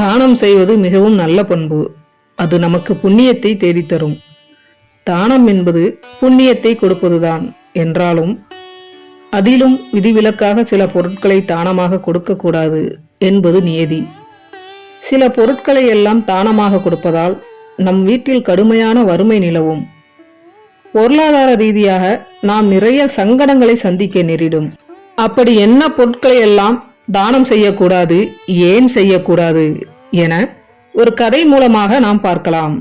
தானம் செய்வது மிகவும் நல்ல பண்பு. அது நமக்கு புண்ணியத்தை தேடித்தரும். தானம் என்பது புண்ணியத்தை கொடுப்பதுதான் என்றாலும் அதிலும் விதிவிலக்காக சில பொருட்களை தானமாக கொடுக்கக்கூடாது என்பது நியதி. சில பொருட்களை எல்லாம் தானமாக கொடுப்பதால் நம் வீட்டில் கடுமையான வறுமை நிலவும். பொருளாதார ரீதியாக நாம் நிறைய சங்கடங்களை சந்திக்க நேரிடும். அப்படி என்ன பொருட்களை எல்லாம் தானம் செய்யக்கூடாது, ஏன் செய்யக்கூடாது என ஒரு கதை மூலமாக நாம் பார்க்கலாம்.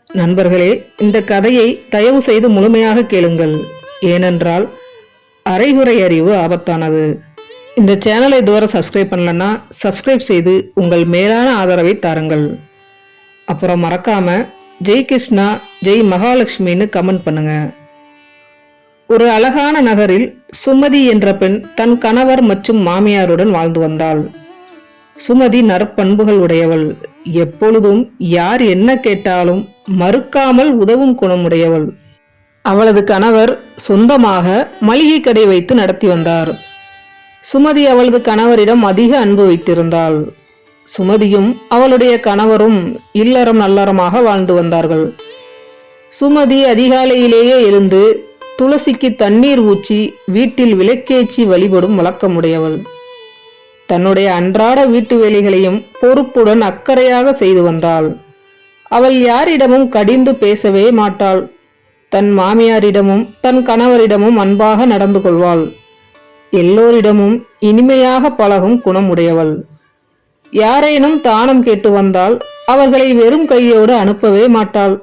நண்பர்களே, இந்த கதையை தயவு செய்து முழுமையாக கேளுங்கள். ஏனென்றால் அரைகுறை அறிவு ஆபத்தானது. இந்த சேனலை இதுவரை சப்ஸ்கிரைப் பண்ணலன்னா சப்ஸ்கிரைப் செய்து உங்கள் மேலான ஆதரவை தாருங்கள். அப்புறம் மறக்காம ஜெய் கிருஷ்ணா, ஜெய் மகாலட்சுமின்னு கமெண்ட் பண்ணுங்க. ஒரு அழகான நகரில் சுமதி என்ற பெண் தன் கணவர் மற்றும் மாமியாருடன் வாழ்ந்து வந்தாள். சுமதி நற்பண்புகள் உடையவள். எப்பொழுதும் யார் என்ன கேட்டாலும் மறுக்காமல் உதவும் குணமுடையவள். அவளது கணவர் சொந்தமாக மளிகை கடை வைத்து நடத்தி வந்தார். சுமதி அவளது கணவரிடம் அதிக அன்பு வைத்திருந்தாள். சுமதியும் அவளுடைய கணவரும் இல்லறம் நல்லறமாக வாழ்ந்து வந்தார்கள். சுமதி அதிகாலையிலேயே எழுந்து துளசிக்கு தண்ணீர் ஊற்றி வீட்டில் விளக்கேற்றி வழிபடும் வழக்கமுடையவள். தன்னுடைய அன்றாட வீட்டு வேலைகளையும் பொறுப்புடன் அக்கறையாக செய்து வந்தாள். அவள் யாரிடமும் கடிந்து பேசவே மாட்டாள். தன் மாமியாரிடமும் தன் கணவரிடமும் அன்பாக நடந்து கொள்வாள். எல்லோரிடமும் இனிமையாக பழகும் குணமுடையவள். யாரேனும் தானம் கேட்டு வந்தால் அவர்களை வெறும் கையோடு அனுப்பவே மாட்டாள்.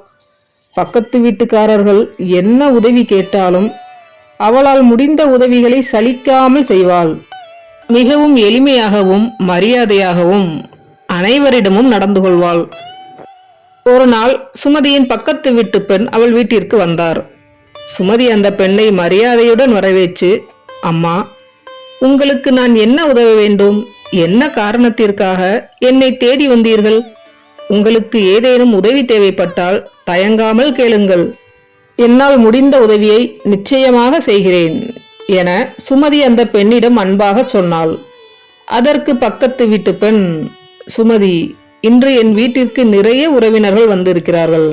பக்கத்து வீட்டுக்காரர்கள் என்ன உதவி கேட்டாலும் அவளால் முடிந்த உதவிகளை சலிக்காமல் செய்வாள். மிகவும் எளிமையாகவும் மரியாதையாகவும் அனைவரிடமும் நடந்து கொள்வாள். ஒரு நாள் சுமதியின் பக்கத்து வீட்டு பெண் அவள் வீட்டிற்கு வந்தார். சுமதி அந்த பெண்ணை மரியாதையுடன் வரவேற்று, அம்மா, உங்களுக்கு நான் என்ன உதவ வேண்டும்? என்ன காரணத்திற்காக என்னை தேடி வந்தீர்கள்? உங்களுக்கு ஏதேனும் உதவி தேவைப்பட்டால் தயங்காமல் கேளுங்கள். என்னால் முடிந்த உதவியை நிச்சயமாக செய்கிறேன் என சுமதி அந்த பெண்ணிடம் அன்பாக சொன்னாள். அதற்கு பக்கத்து வீட்டு பெண், சுமதி, இன்று என் வீட்டிற்கு நிறைய உறவினர்கள் வந்திருக்கிறார்கள்.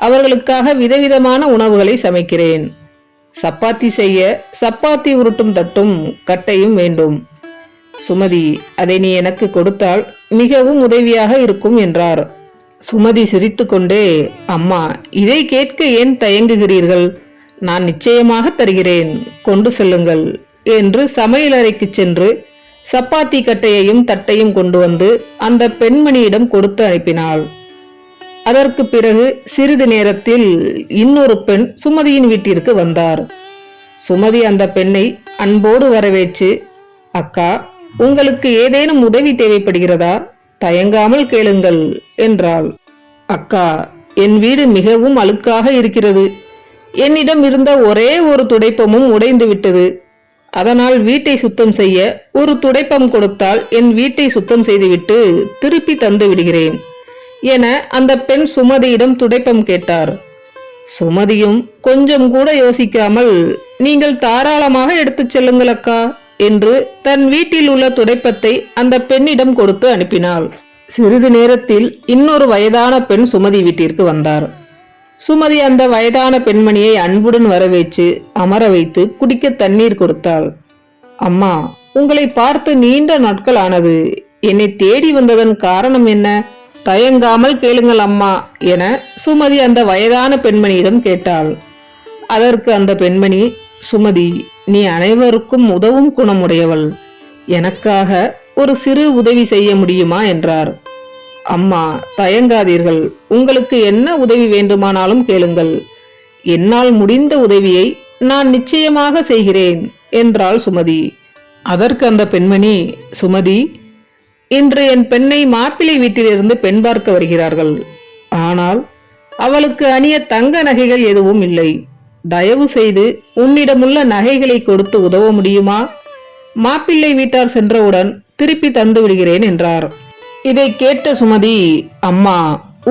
அவர்களுக்காக விதவிதமான உணவுகளை சமைக்கிறேன். சப்பாத்தி செய்ய சப்பாத்தி உருட்டும் தட்டும் கட்டையும் வேண்டும். சுமதி, அதை நீ எனக்கு கொடுத்தால் மிகவும் உதவியாக இருக்கும் என்றார். சுமதி சிரித்துக்கொண்டே, அம்மா, இதை கேட்க ஏன் தயங்குகிறீர்கள்? நான் நிச்சயமாக தருகிறேன், கொண்டு செல்லுங்கள் என்று சமையலறைக்கு சென்று சப்பாத்தி கட்டையையும் தட்டையும் கொண்டு வந்து அந்த பெண்மணியிடம் கொடுத்து அனுப்பினாள். அதற்கு பிறகு சிறிது நேரத்தில் இன்னொரு பெண் சுமதியின் வீட்டிற்கு வந்தார். சுமதி அந்த பெண்ணை அன்போடு வரவேற்று, அக்கா, உங்களுக்கு ஏதேனும் உதவி தேவைப்படுகிறதா? தயங்காமல் கேளுங்கள் என்றாள். அக்கா, என் வீடு மிகவும் அழுக்காக இருக்கிறது. என்னிடம் இருந்த ஒரே ஒரு துடைப்பமும் உடைந்து விட்டது. அதனால் வீட்டை சுத்தம் செய்ய ஒரு துடைப்பம் கொடுத்தால் என் வீட்டை சுத்தம் செய்துவிட்டு திருப்பி தந்து விடுகிறேன் என அந்த பெண் சுமதியிடம் துடைப்பம் கேட்டார். சுமதியும் கொஞ்சம் கூட யோசிக்காமல், நீங்கள் தாராளமாக எடுத்துச் செல்லுங்கள் அக்கா என்று தன் வீட்டில் உள்ள துடைப்பத்தை அந்த பெண்ணிடம் கொடுத்து அனுப்பினாள். சிறிது நேரத்தில் இன்னொரு வயதான பெண் சுமதி வீட்டிற்கு வந்தார். சுமதி அந்த வயதான பெண்மணியை அன்புடன் வரவேற்று அமர வைத்து குடிக்க தண்ணீர் கொடுத்தாள். அம்மா, உங்களை பார்த்து நீண்ட நாட்கள் ஆனது. என்னை தேடி வந்ததன் காரணம் என்ன? தயங்காமல் கேளுங்கள் அம்மா என சுமதி அந்த வயதான பெண்மணியிடம் கேட்டாள். அதற்கு அந்த பெண்மணி, சுமதி, நீ அனைவருக்கும் உதவும் குணமுடையவள். எனக்காக ஒரு சிறு உதவி செய்ய முடியுமா என்றார். அம்மா, தயங்காதீர்கள். உங்களுக்கு என்ன உதவி வேண்டுமானாலும் கேளுங்கள். என்னால் முடிந்த உதவியை நான் நிச்சயமாக செய்கிறேன் என்றாள் சுமதி. அதற்கு அந்த பெண்மணி, சுமதி, இன்று என் பெண்ணை மாப்பிள்ளை வீட்டிலிருந்து பெண் பார்க்க வருகிறார்கள். ஆனால் அவளுக்கு அணிய தங்க நகைகள் எதுவும் இல்லை. தயவு செய்து உன்னிடமுள்ள நகைகளை கொடுத்து உதவ முடியுமா? மாப்பிள்ளை வீட்டார் சென்றவுடன் திருப்பி தந்து விடுகிறேன் என்றார். இதை கேட்ட சுமதி, அம்மா,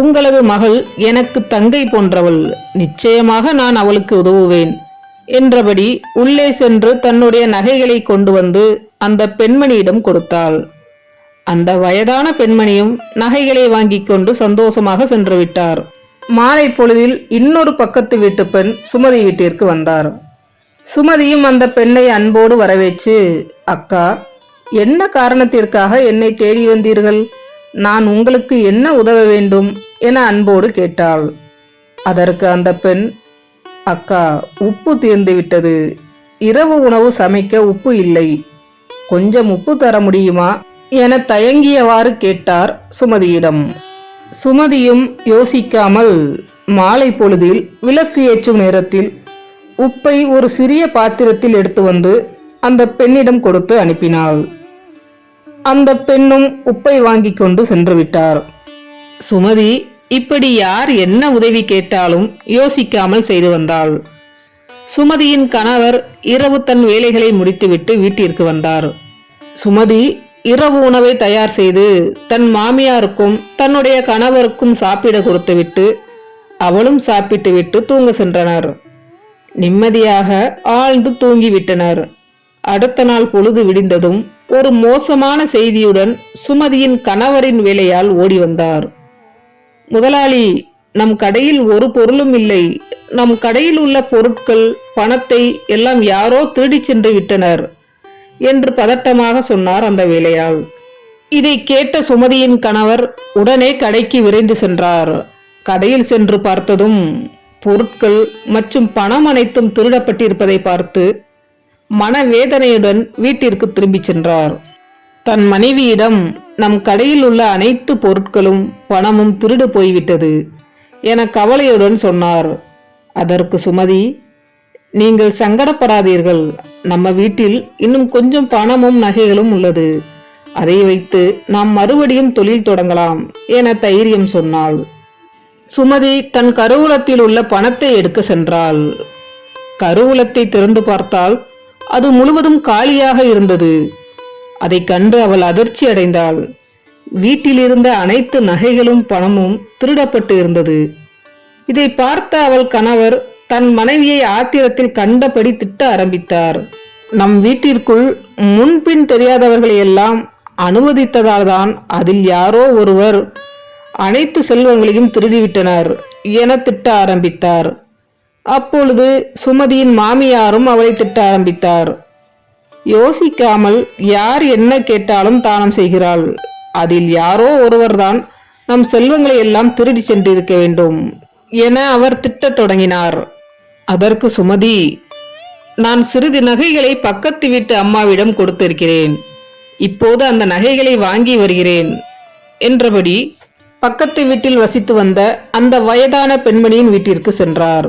உங்களது மகள் எனக்கு தங்கை போன்றவள். நிச்சயமாக நான் அவளுக்கு உதவுவேன் என்றபடி உள்ளே சென்று தன்னுடைய நகைகளை கொண்டு வந்து அந்த பெண்மணியிடம் கொடுத்தாள். அந்த வயதான பெண்மணியும் நகைகளை வாங்கி கொண்டு சந்தோஷமாக சென்று விட்டார். மாலை பொழுதில் இன்னொரு பக்கத்து வீட்டு பெண் சுமதி வீட்டிற்கு வந்தார். சுமதியும் அந்த பெண்ணை அன்போடு வரவேற்று, அக்கா, என்ன காரணத்திற்காக என்னை தேடி வந்தீர்கள்? நான் உங்களுக்கு என்ன உதவ வேண்டும் என அன்போடு கேட்டாள். அதற்கு அந்த பெண், அக்கா, உப்பு தீர்ந்து விட்டது. இரவு உணவு சமைக்க உப்பு இல்லை. கொஞ்சம் உப்பு தர முடியுமா என தயங்கியவாறு கேட்டார் சுமதியிடம். சுமதியும் யோசிக்காமல் மாலை பொழுதில் விளக்கு ஏற்றும் நேரத்தில் உப்பை ஒரு சிறிய பாத்திரத்தில் எடுத்து வந்து அந்த பெண்ணிடம் கொடுத்து அனுப்பினாள். அந்த பெண்ணும் உப்பை வாங்கி கொண்டு சென்று விட்டார். சுமதி இப்படி யார் என்ன உதவி கேட்டாலும் யோசிக்காமல் செய்து வந்தாள். சுமதியின் கணவர் இரவு தன் வேலைகளை முடித்துவிட்டு வீட்டிற்கு வந்தார். சுமதி இரவு உணவை தயார் செய்து தன் மாமியாருக்கும் தன்னுடைய கணவருக்கும் சாப்பிட கொடுத்துவிட்டு அவளும் சாப்பிட்டு விட்டு தூங்க சென்றனர். நிம்மதியாக ஆழ்ந்து தூங்கிவிட்டனர். அடுத்த நாள் பொழுது விடிந்ததும் ஒரு மோசமான செய்தியுடன் சுமதியின் கணவரின் வேலையால் ஓடி வந்தார். முதலாளி, நம் கடையில் ஒரு பொருளும் இல்லை. நம் கடையில் உள்ள பொருட்கள், பணத்தை எல்லாம் யாரோ திருடி சென்று விட்டனர் என்று பதட்டமாக சொன்னார் அந்த வேலையாள். இதை கேட்ட சுமதியின் கணவர் உடனே கடைக்கு விரைந்து சென்றார். கடையில் சென்று பார்த்ததும் பொருட்கள் மற்றும் பணம் அனைத்தும் திருடப்பட்டிருப்பதை பார்த்து மனவேதனையுடன் வீட்டிற்கு திரும்பி சென்றார். தன் மனைவியிடம், நம் கடையில் உள்ள அனைத்து பொருட்களும் பணமும் திருடு போய்விட்டது என கவலையுடன் சொன்னார். அதற்கு சுமதி, நீங்கள் சங்கடப்படாதீர்கள். நம்ம வீட்டில் இன்னும் கொஞ்சம் பணமும் நகைகளும் உள்ளது. அதை வைத்து நாம் மறுபடியும் தொழில் தொடங்கலாம் என தைரியம் சொன்னாள். சுமதி தன் கருவூலத்தில் உள்ள பணத்தை எடுக்க சென்றாள். கருவூலத்தை திறந்து பார்த்தால் அது முழுவதும் காலியாக இருந்தது. அதை கண்டு அவள் அதிர்ச்சி அடைந்தாள். வீட்டில் இருந்த அனைத்து நகைகளும் பணமும் திருடப்பட்டு இருந்தது. இதை பார்த்த அவள் கணவர் தன் மனைவியை ஆத்திரத்தில் கண்டபடி திட்ட ஆரம்பித்தார். நம் வீட்டிற்குள் முன்பின் தெரியாதவர்களை எல்லாம் அனுமதித்ததால் தான் அதில் யாரோ ஒருவர் அனைத்து செல்வங்களையும் திருடிவிட்டனர் என திட்ட ஆரம்பித்தார். அப்பொழுது சுமதியின் மாமியாரும் அவளை திட்ட ஆரம்பித்தார். யோசிக்காமல் யார் என்ன கேட்டாலும் தானம் செய்கிறாள். அதில் யாரோ ஒருவர்தான் நம் செல்வங்களை எல்லாம் திருடி சென்றிருக்க வேண்டும் என அவர் திட்டத் தொடங்கினார். அதற்கு சுமதி, நான் சிறிது நகைகளை பக்கத்து வீட்டு அம்மாவிடம் கொடுத்திருக்கிறேன். இப்போது அந்த நகைகளை வாங்கி வருகிறேன் என்றபடி பக்கத்து வீட்டில் வசித்து வந்த அந்த வயதான பெண்மணியின் வீட்டிற்கு சென்றார்.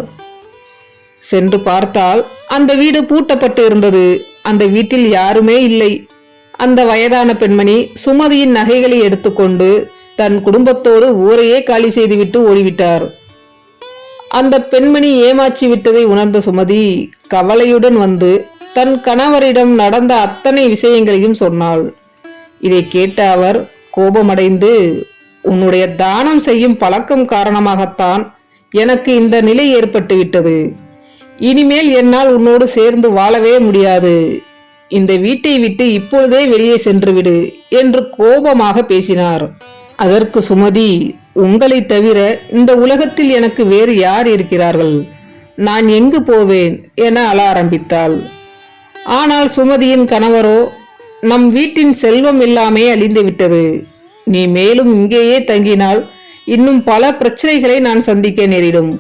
சென்று பார்த்தால் அந்த வீடு பூட்டப்பட்டு இருந்தது. அந்த வீட்டில் யாருமே இல்லை. அந்த வயதான பெண்மணி சுமதியின் நகைகளை எடுத்துக்கொண்டு தன் குடும்பத்தோடு ஊரையே காலி செய்துவிட்டு ஓடிவிட்டார். அந்த பெண்மணி ஏமாற்றி விட்டதை உணர்ந்த சுமதி கவலையுடன் வந்து தன் கணவரிடம் நடந்த அத்தனை விஷயங்களையும் சொன்னாள். இதை கேட்ட அவர் கோபமடைந்து, உன்னுடைய தானம் செய்யும் பழக்கம் காரணமாகத்தான் எனக்கு இந்த நிலை ஏற்பட்டு விட்டது. இனிமேல் என்னால் உன்னோடு சேர்ந்து வாழவே முடியாது. இந்த வீட்டை விட்டு இப்பொழுதே வெளியே சென்று விடு என்று கோபமாக பேசினார். அதற்கு சுமதி, உங்களை தவிர இந்த உலகத்தில் எனக்கு வேறு யார் இருக்கிறார்கள்? நான் எங்கு போவேன் என அழ ஆரம்பித்தாள். ஆனால் சுமதியின் கணவரோ, நம் வீட்டின் செல்வம் எல்லாமே அழிந்து விட்டது. நீ மேலும் இங்கேயே தங்கினால் இன்னும் பல பிரச்சனைகளை நான் சந்திக்க நேரிடும்.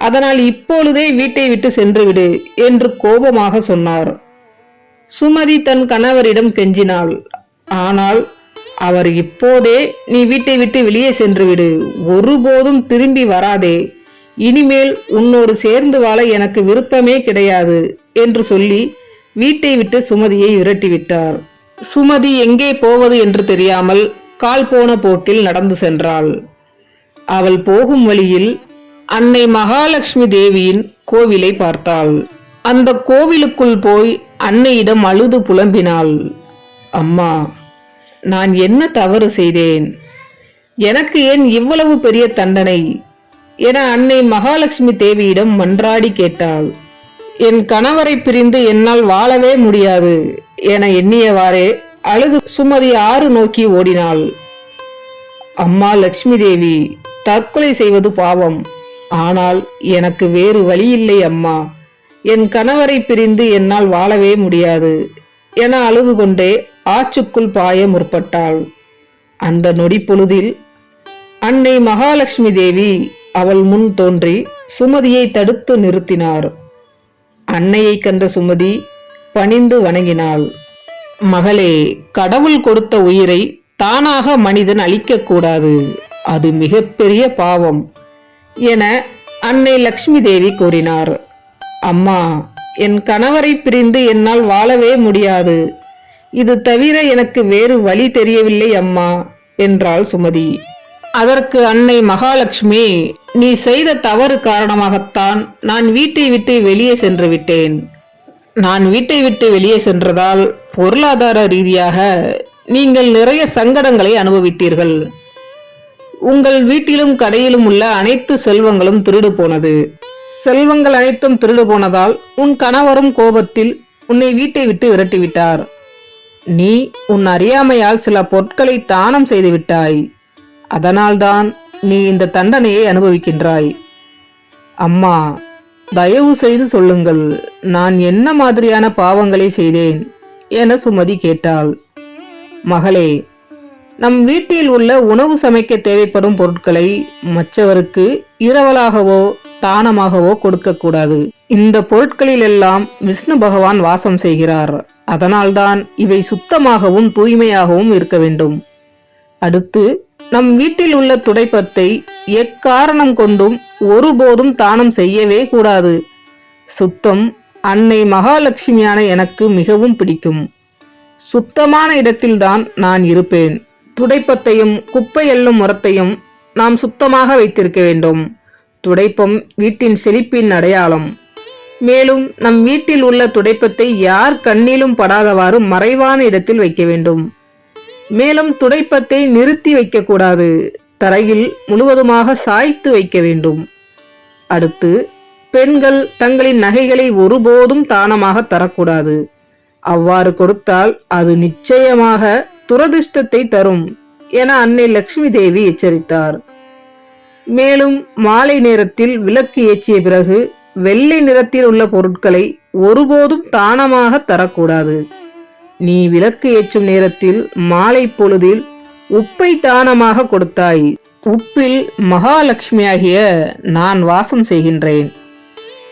அதனால் இப்பொழுதே வீட்டை விட்டு சென்று விடு என்று கோபமாக சொன்னார். சுமதி தன் கணவரிடம் கெஞ்சினாள். ஆனால் அவர் இப்போதே நீ வீட்டை விட்டு வெளியே சென்று விடு, ஒருபோதும் திரும்பி வராதே, இனிமேல் உன்னோடு சேர்ந்து வாழ எனக்கு விருப்பமே கிடையாது என்று சொல்லி வீட்டை விட்டு சுமதியை விரட்டிவிட்டார். சுமதி எங்கே போவது என்று தெரியாமல் கால் போன போக்கில் நடந்து சென்றாள். அவள் போகும் வழியில் அன்னை மகாலட்சுமி தேவியின் கோவிலை பார்த்தாள். அந்த கோவிலுக்குள் போய் அன்னையிடம் அழுது புலம்பினாள். அம்மா, நான் என்ன தவறு செய்தேன்? எனக்கு ஏன் இவ்வளவு பெரிய தண்டனை என அன்னை மகாலட்சுமி தேவியிடம் மன்றாடி கேட்டாள். என் கணவரை பிரிந்து என்னால் வாழவே முடியாது என எண்ணியவாறே அழுது சுமதி ஆறு நோக்கி ஓடினாள். அம்மா லட்சுமி தேவி, தற்கொலை செய்வது பாவம். ஆனால் எனக்கு வேறு வழியில்லை அம்மா. என் கணவரை பிரிந்து என்னால் வாழவே முடியாது என அழுது கொண்டே ஆற்றுக்குள் பாய முற்பட்டாள். அந்த நொடி பொழுதில் அன்னை மகாலட்சுமி தேவி அவள் முன் தோன்றி சுமதியை தடுத்து நிறுத்தினார். அன்னையை கண்ட சுமதி பணிந்து வணங்கினாள். மகளே, கடவுள் கொடுத்த உயிரை தானாக மனிதன் அழிக்கக்கூடாது. அது மிகப்பெரிய பாவம் என அன்னை லட்சுமி தேவி கூறினார். அம்மா, என் கணவரை பிரிந்து என்னால் வாழவே முடியாது. இது தவிர எனக்கு வேறு வழி தெரியவில்லை அம்மா என்றாள் சுமதி. அதற்கு அன்னை மகாலட்சுமி, நீ செய்த தவறு காரணமாகத்தான் நான் வீட்டை விட்டு வெளியே சென்று விட்டேன். நான் வீட்டை விட்டு வெளியே சென்றதால் பொருளாதார ரீதியாக நீங்கள் நிறைய சங்கடங்களை அனுபவித்தீர்கள். உங்கள் வீட்டிலும் கடையிலும் உள்ள அனைத்து செல்வங்களும் திருடு போனது. செல்வங்கள் அனைத்தும் திருடு போனதால் உன் கணவரும் கோபத்தில் உன்னை வீட்டை விட்டு விரட்டிவிட்டார். நீ உன் அறியாமையால் சில பொருட்களை தானம் செய்து விட்டாய். அதனால்தான் நீ இந்த தண்டனையை அனுபவிக்கின்றாய். அம்மா, தயவு செய்து சொல்லுங்கள், நான் என்ன மாதிரியான பாவங்களை செய்தேன் என சுமதி கேட்டாள். மகளே, நம் வீட்டில் உள்ள உணவு சமைக்க தேவைப்படும் பொருட்களை மற்றவருக்கு இரவலாகவோ தானமாகவோ கொடுக்கக்கூடாது. இந்த பொருட்களில் எல்லாம் விஷ்ணு பகவான் வாசம் செய்கிறார். அதனால்தான் இவை சுத்தமாகவும் தூய்மையாகவும் இருக்க வேண்டும். அடுத்து, நம் வீட்டில் உள்ள துடைப்பத்தை எக்காரணம் கொண்டும் ஒருபோதும் தானம் செய்யவே கூடாது. சுத்தம் அன்னை மகாலட்சுமியான எனக்கு மிகவும் பிடிக்கும். சுத்தமான இடத்தில்தான் நான் இருப்பேன். துடைப்பத்தையும் குப்பை எள்ளும் முறத்தையும் நாம் சுத்தமாக வைத்திருக்க வேண்டும். துடைப்பம் வீட்டின் செழிப்பின் அடையாளம். மேலும் நம் வீட்டில் உள்ள துடைப்பத்தை யார் கண்ணிலும் படாதவாறு மறைவான இடத்தில் வைக்க வேண்டும். மேலும் துடைப்பத்தை நிறுத்தி வைக்கக்கூடாது. தரையில் முழுவதுமாக சாய்த்து வைக்க வேண்டும். அடுத்து, பெண்கள் தங்களின் நகைகளை ஒருபோதும் தானமாக தரக்கூடாது. அவ்வாறு கொடுத்தால் அது நிச்சயமாக துரதிர்ஷ்டத்தை தரும் என அன்னை லட்சுமி தேவி எச்சரித்தார். மேலும் மாலை நேரத்தில் விளக்கு ஏற்றிய பிறகு வெள்ளை நிறத்தில் உள்ள பொருட்களை ஒருபோதும் தானமாக தரக்கூடாது. நீ விளக்கு ஏற்றும் நேரத்தில் மாலை பொழுதில் உப்பை தானமாக கொடுத்தாய். உப்பில் மகாலட்சுமியாகிய நான் வாசம் செய்கின்றேன்.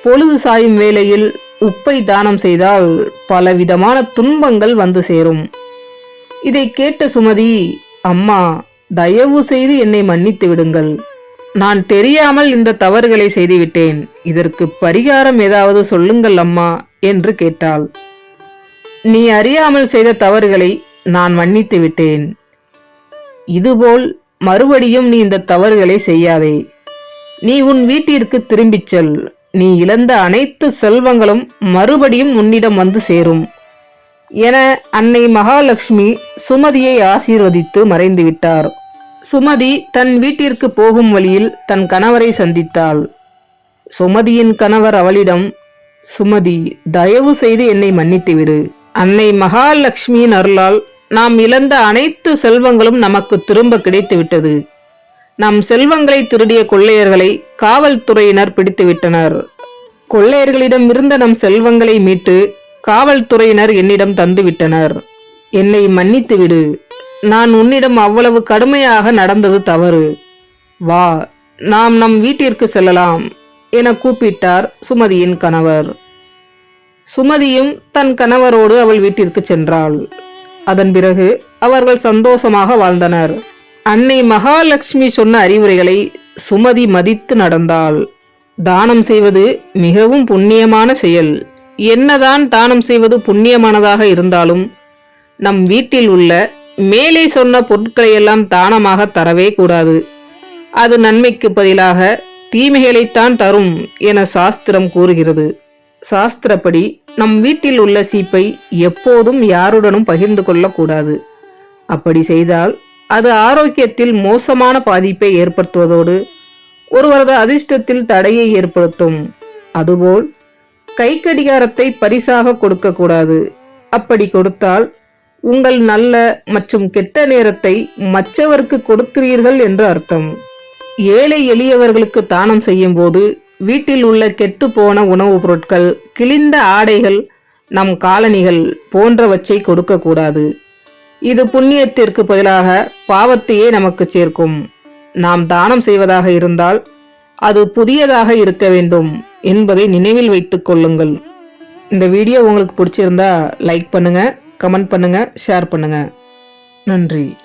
பொழுது சாயும் வேளையில் உப்பை தானம் செய்தால் பலவிதமான துன்பங்கள் வந்து சேரும். இதை கேட்ட சுமதி, அம்மா, தயவு செய்து என்னை மன்னித்து விடுங்கள். நான் தெரியாமல் இந்த தவறுகளை செய்துவிட்டேன். இதற்கு பரிகாரம் ஏதாவது சொல்லுங்கள் அம்மா என்று கேட்டாள். நீ அறியாமல் செய்த தவறுகளை நான் மன்னித்து விட்டேன். இதுபோல் மறுபடியும் நீ இந்த தவறுகளை செய்யாதே. நீ உன் வீட்டிற்கு திரும்பிச் செல். நீ இழந்த அனைத்து செல்வங்களும் மறுபடியும் உன்னிடம் வந்து சேரும் என அன்னை மகாலட்சுமி சுமதியை ஆசீர்வதித்து மறைந்து விட்டார். சுமதி தன் வீட்டிற்கு போகும் வழியில் தன் கணவரை சந்தித்தாள். சுமதியின் கணவர் அவளிடம், சுமதி, தயவு செய்து என்னை மன்னித்துவிடு. அன்னை மகாலட்சுமியின் அருளால் நாம் இழந்த அனைத்து செல்வங்களும் நமக்கு திரும்ப கிடைத்துவிட்டது. நம் செல்வங்களை திருடிய கொள்ளையர்களை காவல்துறையினர் பிடித்துவிட்டனர். கொள்ளையர்களிடம் இருந்த நம் செல்வங்களை மீட்டு காவல்துறையினர் என்னிடம் தந்துவிட்டனர். என்னை மன்னித்துவிடு. நான் உன்னிடம் அவ்வளவு கடுமையாக நடந்தது தவறு. வா, நாம் நம் வீட்டிற்கு செல்லலாம் என கூப்பிட்டார் சுமதியின் கணவர். சுமதியும் தன் கணவரோடு அவள் வீட்டிற்கு சென்றாள். அதன் பிறகு அவர்கள் சந்தோஷமாக வாழ்ந்தனர். அன்னை மகாலட்சுமி சொன்ன அறிவுரைகளை சுமதி மதித்து நடந்தாள். தானம் செய்வது மிகவும் புண்ணியமான செயல். என்னதான் தானம் செய்வது புண்ணியமானதாக இருந்தாலும் நம் வீட்டில் உள்ள மேலே சொன்ன பொருட்களையெல்லாம் தானமாக தரவே கூடாது. அது நன்மைக்கு பதிலாக தீமைகளைத்தான் தரும் என சாஸ்திரம் கூறுகிறது. சாஸ்திரப்படி நம் வீட்டில் உள்ள சீப்பை எப்போதும் யாருடனும் பகிர்ந்து கொள்ளக்கூடாது. அப்படி செய்தால் அது ஆரோக்கியத்தில் மோசமான பாதிப்பை ஏற்படுத்துவதோடு ஒருவரது அதிர்ஷ்டத்தில் தடையை ஏற்படுத்தும். அதுபோல் கை கடிகாரத்தை பரிசாக கொடுக்கக்கூடாது. அப்படி கொடுத்தால் உங்கள் நல்ல மற்றும் கெட்ட நேரத்தை மற்றவருக்கு கொடுக்கிறீர்கள் என்று அர்த்தம். ஏழை எளியவர்களுக்கு தானம் செய்யும் போது வீட்டில் உள்ள கெட்டுப்போன உணவுப் பொருட்கள், கிழிந்த ஆடைகள், நம் காலணிகள் போன்றவற்றை கொடுக்கக்கூடாது. இது புண்ணியத்திற்கு பதிலாக பாவத்தையே நமக்கு சேர்க்கும். நாம் தானம் செய்வதாக இருந்தால் அது புதியதாக இருக்க வேண்டும் என்பதை நினைவில் வைத்துக் கொள்ளுங்கள். இந்த வீடியோ உங்களுக்கு பிடிச்சிருந்தா லைக் பண்ணுங்க, கமெண்ட் பண்ணுங்க, ஷேர் பண்ணுங்க. நன்றி.